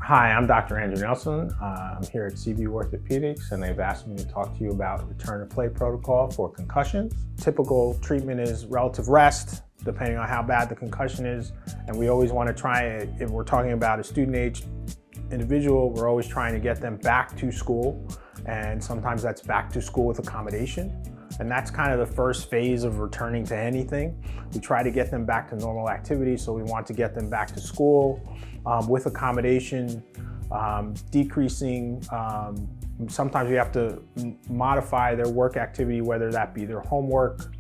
Hi, I'm Dr. Andrew Nelson. I'm here at Seaview Orthopaedics, and they've asked me to talk to you about return to play protocol for concussions. Typical treatment is relative rest, depending on how bad the concussion is. And we always want to try it, if we're talking about a student-age individual, we're always trying to get them back to school. And sometimes that's back to school with accommodation. And that's kind of the first phase of returning to anything. We try to get them back to normal activity, so we want to get them back to school with accommodation, decreasing. Sometimes we have to modify their work activity, whether that be their homework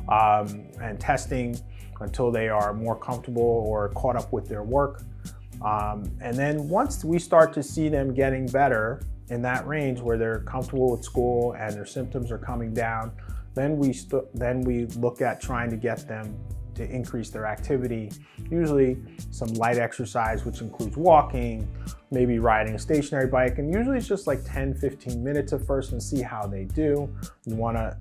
and testing, until they are more comfortable or caught up with their work. And then once we start to see them getting better in that range where they're comfortable with school and their symptoms are coming down, then we look at trying to get them to increase their activity, usually some light exercise, which includes walking, maybe riding a stationary bike, and usually it's just like 10-15 minutes at first and see how they do. You wanna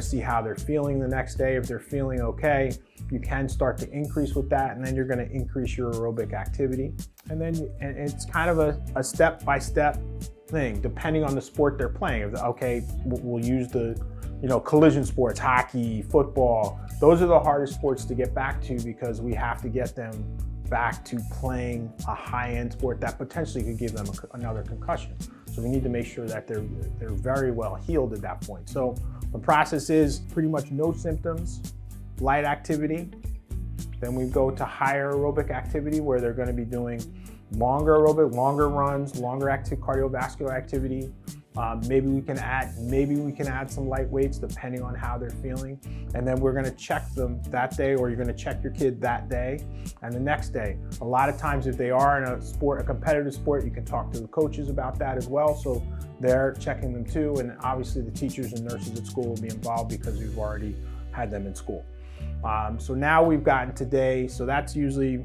see how they're feeling the next day. If they're feeling okay, you can start to increase with that, and then you're gonna increase your aerobic activity. And then it's kind of a step-by-step thing, depending on the sport they're playing. Okay, we'll use the collision sports, hockey, football. Those are the hardest sports to get back to because we have to get them back to playing a high-end sport that potentially could give them another concussion. So we need to make sure that they're very well healed at that point. So the process is pretty much no symptoms, light activity. Then we go to higher aerobic activity where they're going to be doing longer aerobic, longer runs, longer active cardiovascular activity. Maybe we can add some light weights depending on how they're feeling. And then we're gonna check them that day, or you're gonna check your kid that day and the next day. A lot of times if they are in a competitive sport, you can talk to the coaches about that as well. So they're checking them too. And obviously the teachers and nurses at school will be involved because we've already had them in school. So now we've gotten to day, so that's usually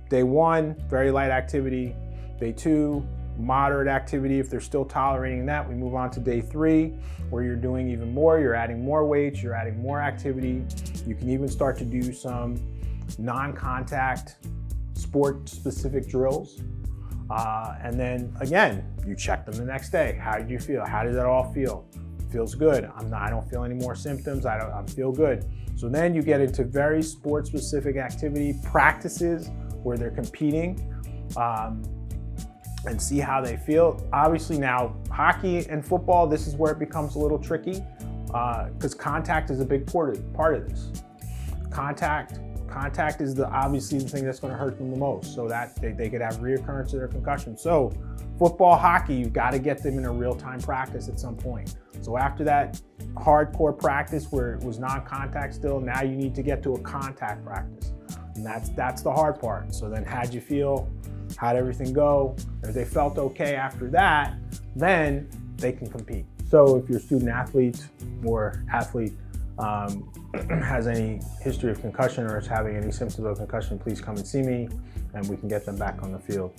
day one, very light activity. Day two, moderate activity. If they're still tolerating that, we move on to day three, where you're doing even more. You're adding more weights, you're adding more activity. You can even start to do some non-contact sport-specific drills. And then again, you check them the next day. How did you feel? How does that all feel? Feels good. I don't feel any more symptoms. I feel good. So then you get into very sport-specific activity practices where they're competing. And see how they feel. Obviously now, hockey and football, this is where it becomes a little tricky because contact is a big part of this. Contact is obviously the thing that's going to hurt them the most, so that they could have reoccurrence of their concussion. So football, hockey, you've got to get them in a real-time practice at some point. So after that hardcore practice where it was non-contact still, now you need to get to a contact practice. And that's the hard part. So then how'd you feel? How'd everything go? If they felt okay after that, then they can compete. So if your student athlete or athlete has any history of concussion or is having any symptoms of concussion, please come and see me and we can get them back on the field.